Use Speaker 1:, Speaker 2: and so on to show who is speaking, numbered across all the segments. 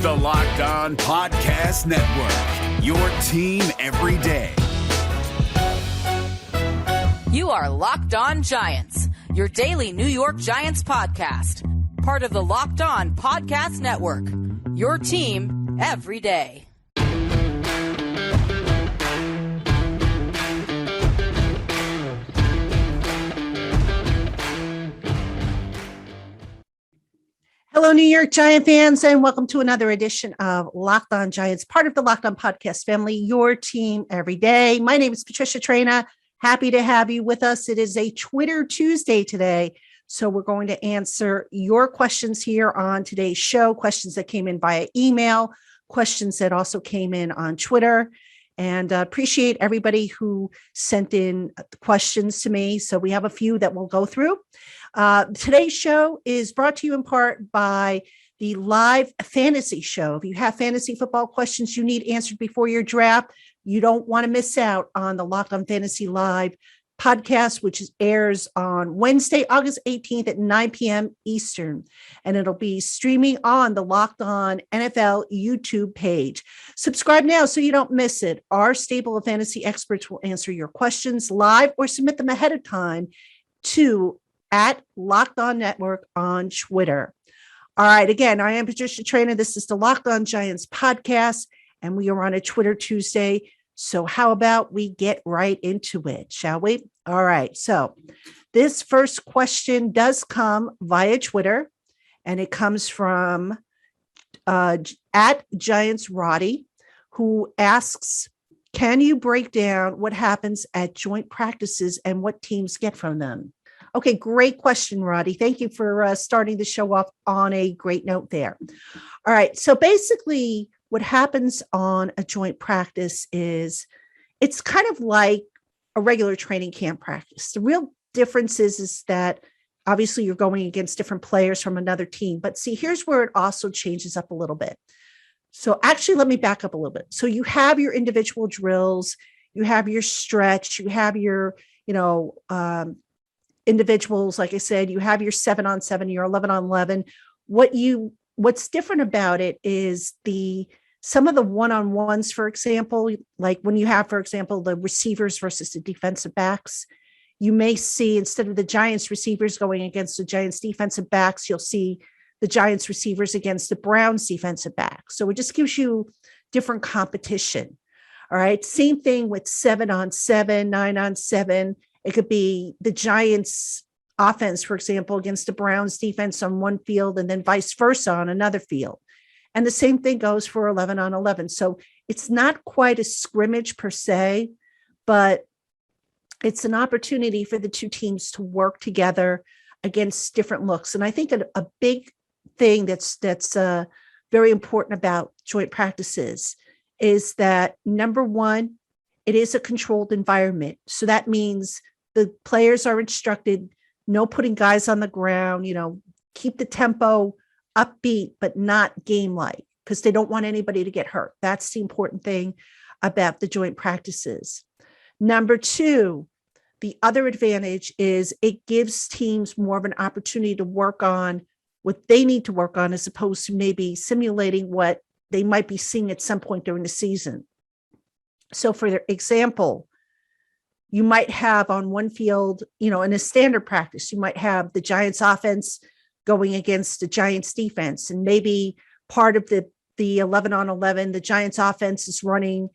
Speaker 1: the Locked On Podcast Network, your team every day.
Speaker 2: You are Locked On Giants, your daily New York Giants podcast. Part of the Locked On Podcast Network, your team every day.
Speaker 3: Hello, New York Giant fans, and welcome to another edition of Locked On Giants, part of the Locked On Podcast family, your team every day. My name is Patricia Traina. Happy to have you with us. It is a Twitter Tuesday today, so we're going to answer your questions here on today's show, questions that came in via email, questions that also came in on Twitter, and appreciate everybody who sent in questions to me. So we have a few that we'll go through. Today's show is brought to you in part by the live fantasy show. If you have fantasy football questions you need answered before your draft, you don't want to miss out on the Locked On Fantasy Live podcast, which airs on Wednesday, August 18th at 9 p.m. Eastern. And it'll be streaming on the Locked On NFL YouTube page. Subscribe now so you don't miss it. Our stable of fantasy experts will answer your questions live or submit them ahead of time to at Locked On Network on Twitter. All right. Again, I am Patricia Traina. This is the Locked On Giants podcast, and we are on a Twitter Tuesday. So how about we get right into it, shall we? All right. So this first question does come via Twitter, and it comes from at Giants Roddy, who asks, can you break down what happens at joint practices and what teams get from them? Okay, great question, Roddy. Thank you for starting the show off on a great note there. All right, so basically what happens on a joint practice is it's kind of like a regular training camp practice. The real difference is that obviously you're going against different players from another team. But see, here's where it also changes up a little bit. So actually, let me back up a little bit. So you have your individual drills, you have your stretch, you have your, individuals, like I said, you have your 7-on-7, your 11-on-11. What's different about it is some of the one-on-ones, for example, like when you have, for example, the receivers versus the defensive backs, you may see instead of the Giants receivers going against the Giants defensive backs, you'll see the Giants receivers against the Browns defensive backs. So it just gives you different competition. All right. Same thing with 7-on-7, 9-on-7. It could be the Giants offense, for example, against the Browns defense on one field and then vice versa on another field. And the same thing goes for 11-on-11. So it's not quite a scrimmage per se, but it's an opportunity for the two teams to work together against different looks. And I think a big thing that's very important about joint practices is that, number one, it is a controlled environment. So that means the players are instructed, no putting guys on the ground, keep the tempo upbeat, but not game-like, because they don't want anybody to get hurt. That's the important thing about the joint practices. Number two, the other advantage is it gives teams more of an opportunity to work on what they need to work on, as opposed to maybe simulating what they might be seeing at some point during the season. So for example, you might have on one field, in a standard practice, you might have the Giants offense going against the Giants defense. And maybe part of the 11-on-11, the Giants offense is running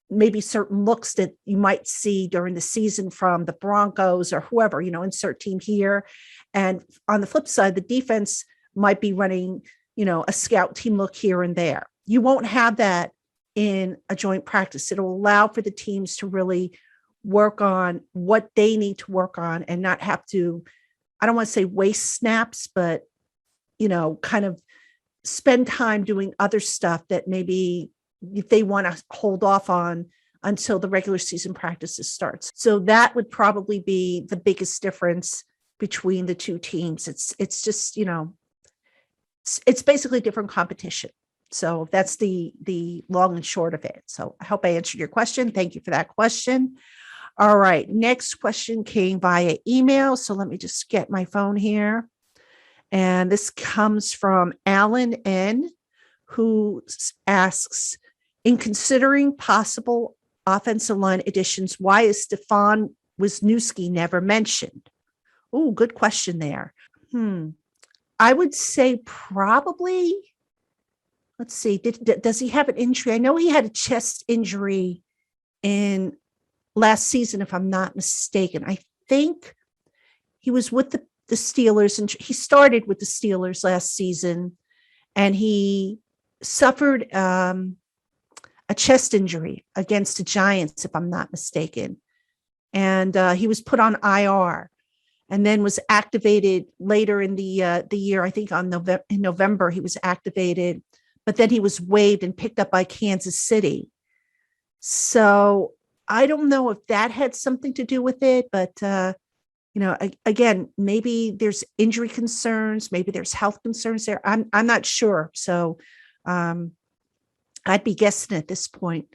Speaker 3: maybe certain looks that you might see during the season from the Broncos or whoever, insert team here. And on the flip side, the defense might be running, a scout team look here and there. You won't have that in a joint practice. It'll allow for the teams to really work on what they need to work on and not have to, I don't want to say waste snaps, but, kind of spend time doing other stuff that maybe if they want to hold off on until the regular season practices starts. So that would probably be the biggest difference between the two teams. It's just, it's basically different competition. So that's the long and short of it. So I hope I answered your question. Thank you for that question. All right. Next question came via email. So let me just get my phone here. And this comes from Alan N., who asks, in considering possible offensive line additions, why is Steve Wisniewski never mentioned? Oh, good question there. I would say probably, let's see, does he have an injury? I know he had a chest injury in last season, if I'm not mistaken. I think he was with the Steelers, and he started with the Steelers last season, and he suffered a chest injury against the Giants, if I'm not mistaken. And he was put on IR and then was activated later in the year. I think in November he was activated, but then he was waived and picked up by Kansas City. So I don't know if that had something to do with it, but again, maybe there's injury concerns, maybe there's health concerns there. I'm not sure. So I'd be guessing at this point,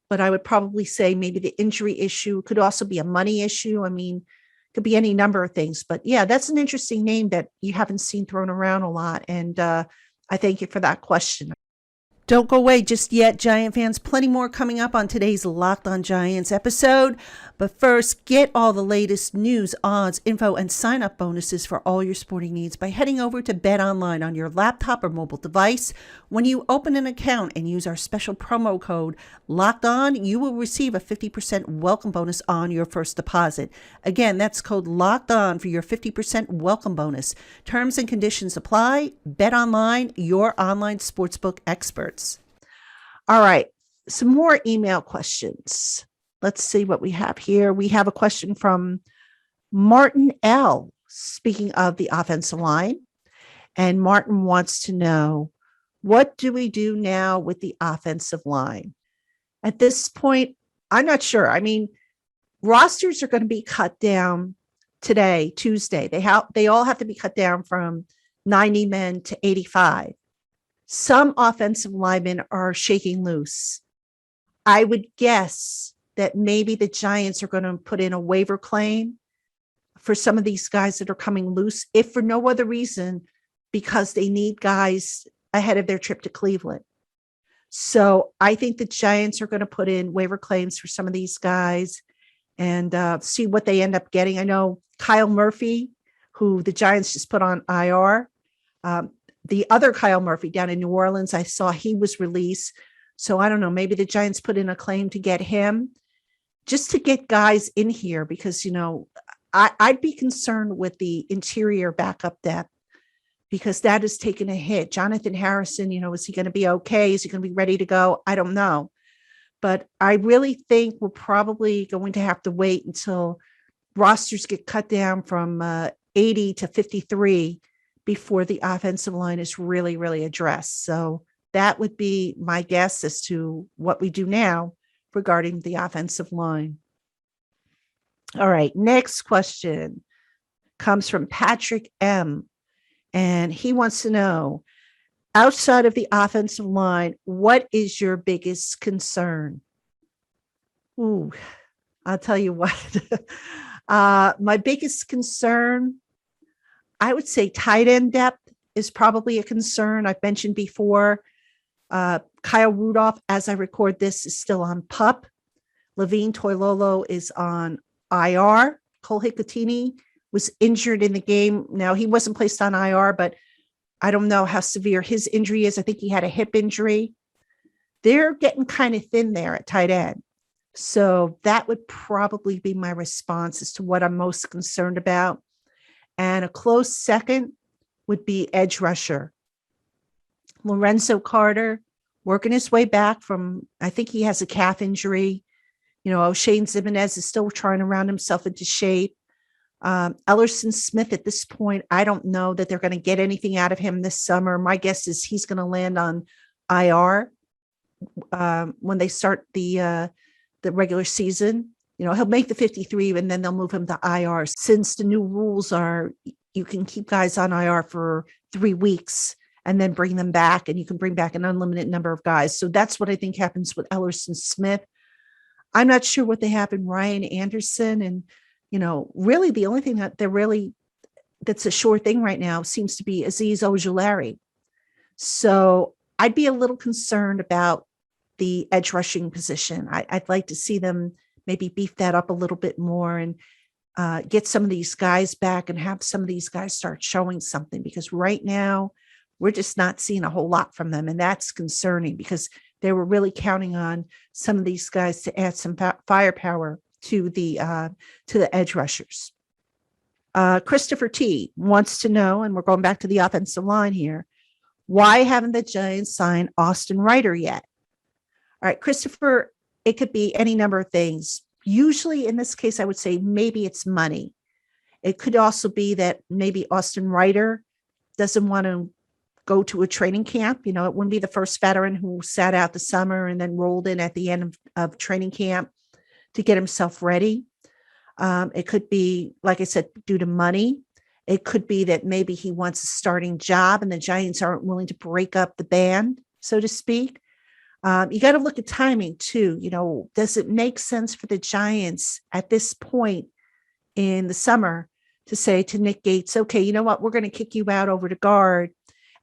Speaker 3: but I would probably say maybe the injury issue could also be a money issue. I mean, could be any number of things, but yeah, that's an interesting name that you haven't seen thrown around a lot. And I thank you for that question. Don't go away just yet, Giant fans. Plenty more coming up on today's Locked On Giants episode. But first, get all the latest news, odds, info, and sign-up bonuses for all your sporting needs by heading over to BetOnline on your laptop or mobile device. When you open an account and use our special promo code LOCKEDON, you will receive a 50% welcome bonus on your first deposit. Again, that's code LOCKEDON for your 50% welcome bonus. Terms and conditions apply. BetOnline, your online sportsbook experts. All right, some more email questions. Let's see what we have here. We have a question from Martin L. Speaking of the offensive line, and Martin wants to know, what do we do now with the offensive line? At this point, I'm not sure. I mean, rosters are going to be cut down today, Tuesday. They all have to be cut down from 90 men to 85. Some offensive linemen are shaking loose. I would guess that maybe the Giants are going to put in a waiver claim for some of these guys that are coming loose, if for no other reason, because they need guys ahead of their trip to Cleveland. So I think the Giants are going to put in waiver claims for some of these guys and see what they end up getting. I know Kyle Murphy, who the Giants just put on IR. The other Kyle Murphy down in New Orleans, I saw he was released. So I don't know, maybe the Giants put in a claim to get him, just to get guys in here, because, I'd be concerned with the interior backup depth, because that has taken a hit. Jonathan Harrison, is he going to be okay? Is he going to be ready to go? I don't know. But I really think we're probably going to have to wait until rosters get cut down from 80 to 53 before the offensive line is really, really addressed. So that would be my guess as to what we do now regarding the offensive line. All right, next question comes from Patrick M. And he wants to know, outside of the offensive line, what is your biggest concern? Ooh, I'll tell you what. My biggest concern, I would say tight end depth is probably a concern. I've mentioned before, Kyle Rudolph, as I record this, is still on PUP. Levine Toilolo is on IR. Cole Hicatini was injured in the game. Now, he wasn't placed on IR, but I don't know how severe his injury is. I think he had a hip injury. They're getting kind of thin there at tight end. So that would probably be my response as to what I'm most concerned about. And a close second would be edge rusher. Lorenzo Carter, working his way back from, I think he has a calf injury. Shane Zimenez is still trying to round himself into shape. Ellerson Smith, at this point, I don't know that they're going to get anything out of him this summer. My guess is he's going to land on IR when they start the regular season. He'll make the 53 and then they'll move him to IR, since the new rules are you can keep guys on IR for 3 weeks and then bring them back, and you can bring back an unlimited number of guys. So that's what I think happens with Ellerson Smith. I'm not sure what they have in Ryan Anderson. And, really the only thing that's a sure thing right now seems to be Azeez Ojulari. So I'd be a little concerned about the edge rushing position. I'd like to see them maybe beef that up a little bit more and get some of these guys back and have some of these guys start showing something, because right now we're just not seeing a whole lot from them. And that's concerning because they were really counting on some of these guys to add some firepower to the edge rushers. Christopher T wants to know, and we're going back to the offensive line here, why haven't the Giants signed Austin Reiter yet? All right, Christopher, it could be any number of things. Usually in this case, I would say maybe it's money. It could also be that maybe Austin Reiter doesn't want to go to a training camp. You know, it wouldn't be the first veteran who sat out the summer and then rolled in at the end of training camp to get himself ready. It could be, like I said, due to money. It could be that maybe he wants a starting job and the Giants aren't willing to break up the band, so to speak. You got to look at timing too. You know, does it make sense for the Giants at this point in the summer to say to Nick Gates, okay, you know what, we're going to kick you out over to guard.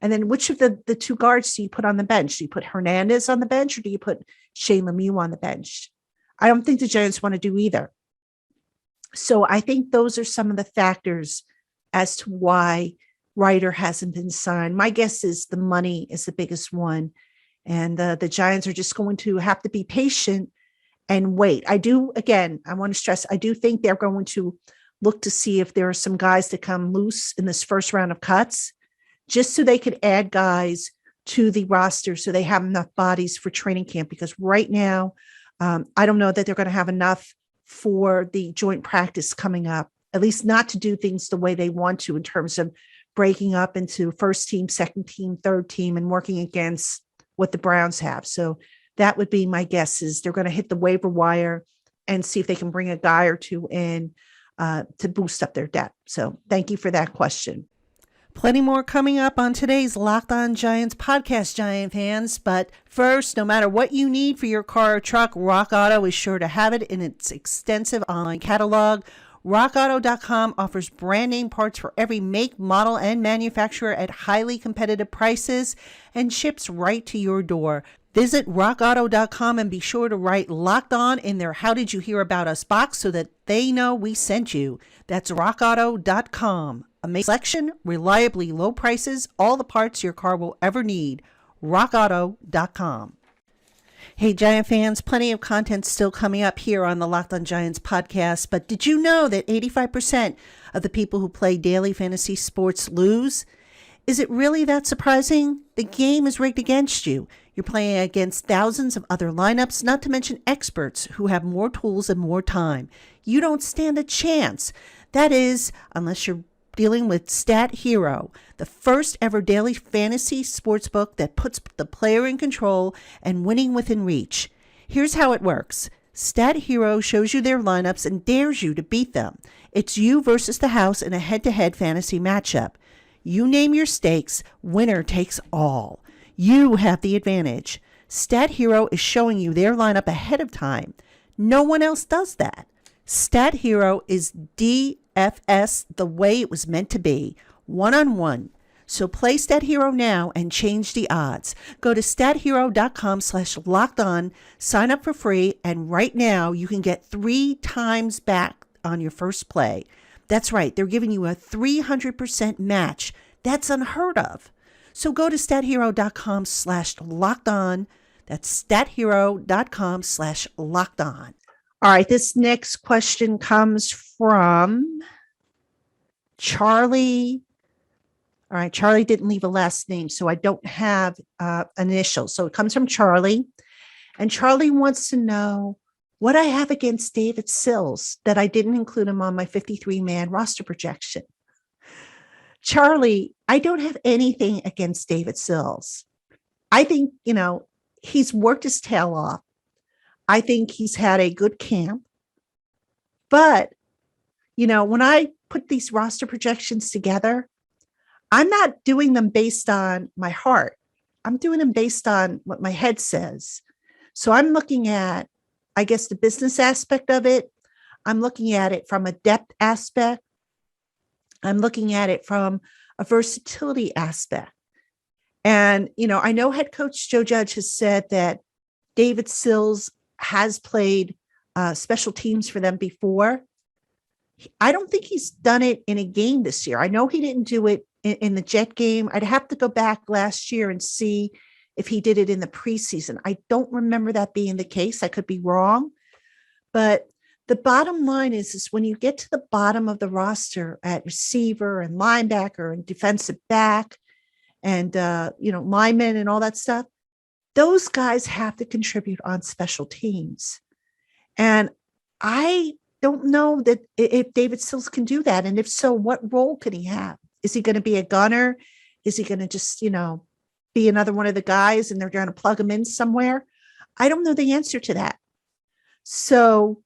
Speaker 3: And then which of the two guards do you put on the bench? Do you put Hernandez on the bench or do you put Shane Lemieux on the bench? I don't think the Giants want to do either. So I think those are some of the factors as to why Reiter hasn't been signed. My guess is the money is the biggest one. And the Giants are just going to have to be patient and wait. I want to stress, I do think they're going to look to see if there are some guys that come loose in this first round of cuts, just so they could add guys to the roster so they have enough bodies for training camp. Because right now, I don't know that they're going to have enough for the joint practice coming up, at least not to do things the way they want to in terms of breaking up into first team, second team, third team, and working against what the Browns have. So that would be my guess, is they're going to hit the waiver wire and see if they can bring a guy or two in to boost up their depth. So thank you for that question.
Speaker 4: Plenty more coming up on today's Locked On Giants podcast, Giant fans. But first, no matter what you need for your car or truck, Rock Auto is sure to have it in its extensive online catalog. RockAuto.com offers brand name parts for every make, model, and manufacturer at highly competitive prices and ships right to your door. Visit RockAuto.com and be sure to write Locked On in their How Did You Hear About Us box so that they know we sent you. That's RockAuto.com. Amazing selection, reliably low prices, all the parts your car will ever need. RockAuto.com. Hey, Giant fans, plenty of content still coming up here on the Locked On Giants podcast, but did you know that 85% of the people who play daily fantasy sports lose? Is it really that surprising? The game is rigged against you. You're playing against thousands of other lineups, not to mention experts who have more tools and more time. You don't stand a chance. That is, unless you're dealing with StatHero, the first ever daily fantasy sportsbook that puts the player in control and winning within reach. Here's how it works. StatHero shows you their lineups and dares you to beat them. It's you versus the house in a head-to-head fantasy matchup. You name your stakes, winner takes all. You have the advantage. StatHero is showing you their lineup ahead of time. No one else does that. StatHero is DFS the way it was meant to be, one-on-one. So play StatHero now and change the odds. Go to stathero.com/lockedon, sign up for free, and right now you can get 3 times back on your first play. That's right, they're giving you a 300% match. That's unheard of. So go to stathero.com/lockedon. That's stathero.com/lockedon.
Speaker 3: All right, this next question comes from Charlie. All right, Charlie didn't leave a last name, so I don't have initials. So it comes from Charlie. And Charlie wants to know what I have against David Sills that I didn't include him on my 53-man roster projection. Charlie, I don't have anything against David Sills. I think, he's worked his tail off. I think he's had a good camp. But, when I put these roster projections together, I'm not doing them based on my heart. I'm doing them based on what my head says. So I'm looking at, I guess, the business aspect of it. I'm looking at it from a depth aspect. I'm looking at it from a versatility aspect. And, I know head coach Joe Judge has said that David Sills has played special teams for them before. I don't think he's done it in a game this year. I know he didn't do it in the Jet game. I'd have to go back last year and see if he did it in the preseason. I don't remember that being the case. I could be wrong. But the bottom line is when you get to the bottom of the roster at receiver and linebacker and defensive back and, linemen and all that stuff, those guys have to contribute on special teams. And I don't know that if David Sills can do that. And if so, what role can he have? Is he going to be a gunner? Is he going to just, be another one of the guys and they're going to plug him in somewhere? I don't know the answer to that. So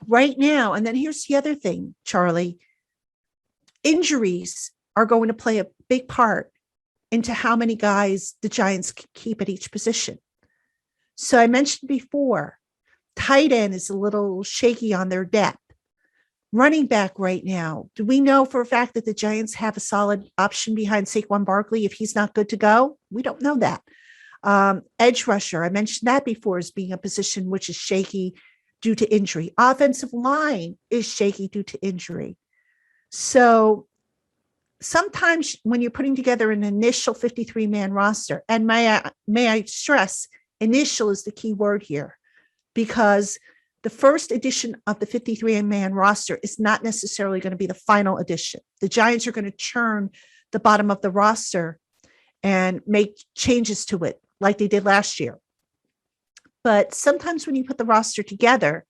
Speaker 3: right now, and then here's the other thing, Charlie, injuries are going to play a big part into how many guys the Giants can keep at each position. So I mentioned before, tight end is a little shaky on their depth. Running back right now, do we know for a fact that the Giants have a solid option behind Saquon Barkley if he's not good to go? We don't know that. Edge rusher, I mentioned that before, as being a position which is shaky due to injury. Offensive line is shaky due to injury. So sometimes when you're putting together an initial 53-man roster, and may I stress, initial is the key word here, because the first edition of the 53-man roster is not necessarily going to be the final edition. The Giants are going to churn the bottom of the roster and make changes to it like they did last year. But sometimes when you put the roster together,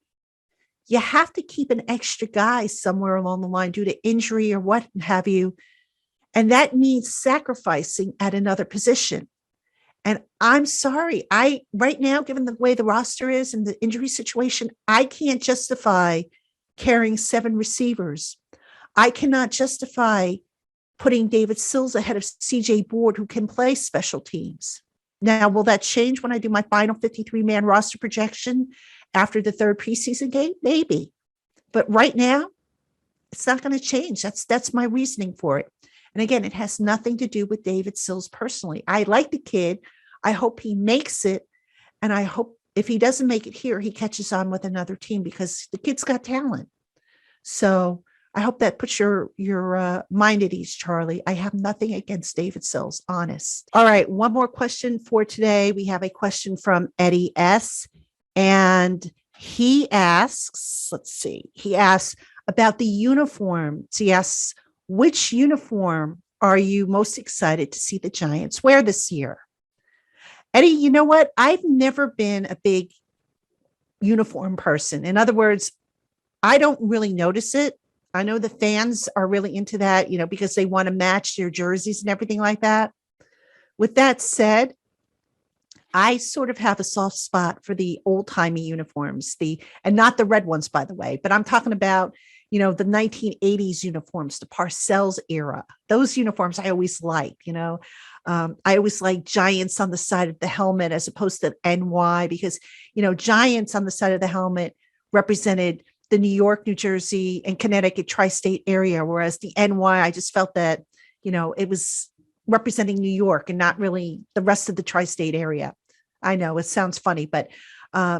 Speaker 3: you have to keep an extra guy somewhere along the line due to injury or what have you. And that means sacrificing at another position. And I'm sorry, right now, given the way the roster is and the injury situation, I can't justify carrying 7 receivers. I cannot justify putting David Sills ahead of CJ Board, who can play special teams. Now, will that change when I do my final 53-man roster projection after the 3rd preseason game? Maybe. But right now, it's not going to change. That's my reasoning for it. And again, it has nothing to do with David Sills personally. I like the kid. I hope he makes it. And I hope if he doesn't make it here, he catches on with another team because the kid's got talent. So I hope that puts your mind at ease, Charlie. I have nothing against David Sills, honest. All right. One more question for today. We have a question from Eddie S. And he asks about the uniform. He asks, which uniform are you most excited to see the Giants wear this year? Eddie, you know what? I've never been a big uniform person. In other words, I don't really notice it. I know the fans are really into that, because they want to match their jerseys and everything like that. With that said, I sort of have a soft spot for the old-timey uniforms, and not the red ones, by the way, but I'm talking about the 1980s uniforms, the Parcells era. Those uniforms I always liked, I always like Giants on the side of the helmet as opposed to NY because, Giants on the side of the helmet represented the New York, New Jersey, and Connecticut tri-state area, whereas the NY, I just felt that, it was representing New York and not really the rest of the tri-state area. I know it sounds funny, but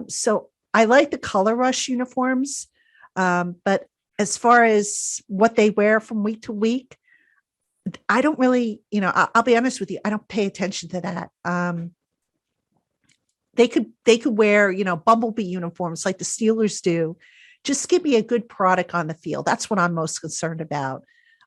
Speaker 3: so I like the color rush uniforms, but as far as what they wear from week to week, I don't really, I'll be honest with you, I don't pay attention to that. They could wear, Bumblebee uniforms like the Steelers do. Just give me a good product on the field. That's what I'm most concerned about.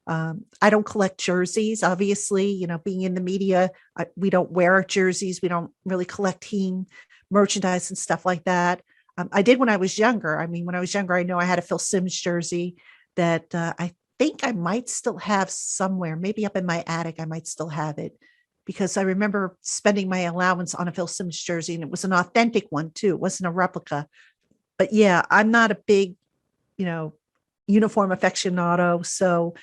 Speaker 3: I don't collect jerseys, obviously, being in the media, we don't wear jerseys. We don't really collect team merchandise and stuff like that. I did when I was younger. When I was younger, I know I had a Phil Simms jersey that I think I might still have somewhere, maybe up in my attic. I might still have it because I remember spending my allowance on a Phil Simms jersey, and it was an authentic one too. It wasn't a replica. But yeah, I'm not a big, uniform aficionado. So,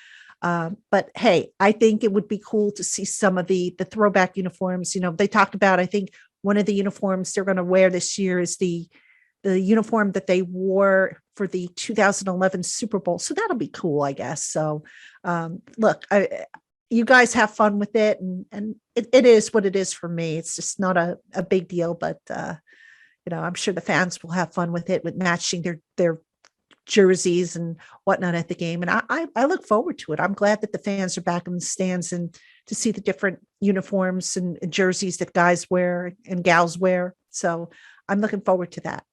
Speaker 3: but hey, I think it would be cool to see some of the throwback uniforms. They talked about, I think one of the uniforms they're going to wear this year is the uniform that they wore for the 2011 Super Bowl. So that'll be cool, I guess. So look, you guys have fun with it. And it is what it is for me. It's just not a big deal, but, I'm sure the fans will have fun with it, with matching their jerseys and whatnot at the game. And I look forward to it. I'm glad that the fans are back in the stands and to see the different uniforms and jerseys that guys wear and gals wear. So I'm looking forward to that.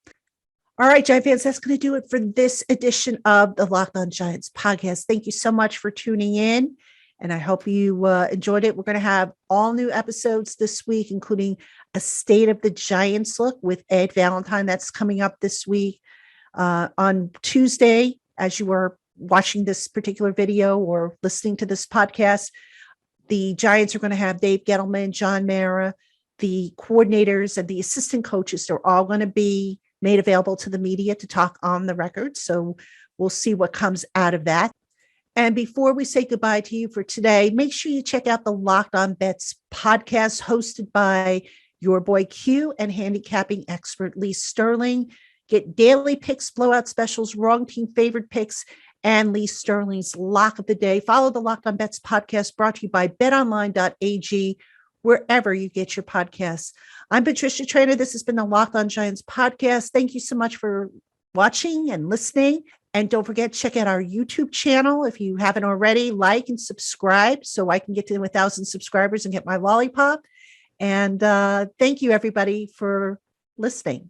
Speaker 3: All right, Giant fans, that's going to do it for this edition of the Locked On Giants podcast. Thank you so much for tuning in, and I hope you enjoyed it. We're going to have all new episodes this week, including a State of the Giants look with Ed Valentine. That's coming up this week. On Tuesday, as you are watching this particular video or listening to this podcast, the Giants are going to have Dave Gettleman, John Mara, the coordinators and the assistant coaches. They're all going to be made available to the media to talk on the record. So we'll see what comes out of that. And before we say goodbye to you for today, make sure you check out the Locked On Bets podcast hosted by your boy Q and handicapping expert Lee Sterling. Get daily picks, blowout specials, wrong team favorite picks, and Lee Sterling's lock of the day. Follow the Locked On Bets podcast brought to you by betonline.ag, wherever you get your podcasts. I'm Patricia Trainer. This has been the Locked On Giants podcast. Thank you so much for watching and listening. And don't forget, check out our YouTube channel. If you haven't already, like and subscribe so I can get to 1,000 subscribers and get my lollipop. And thank you, everybody, for listening.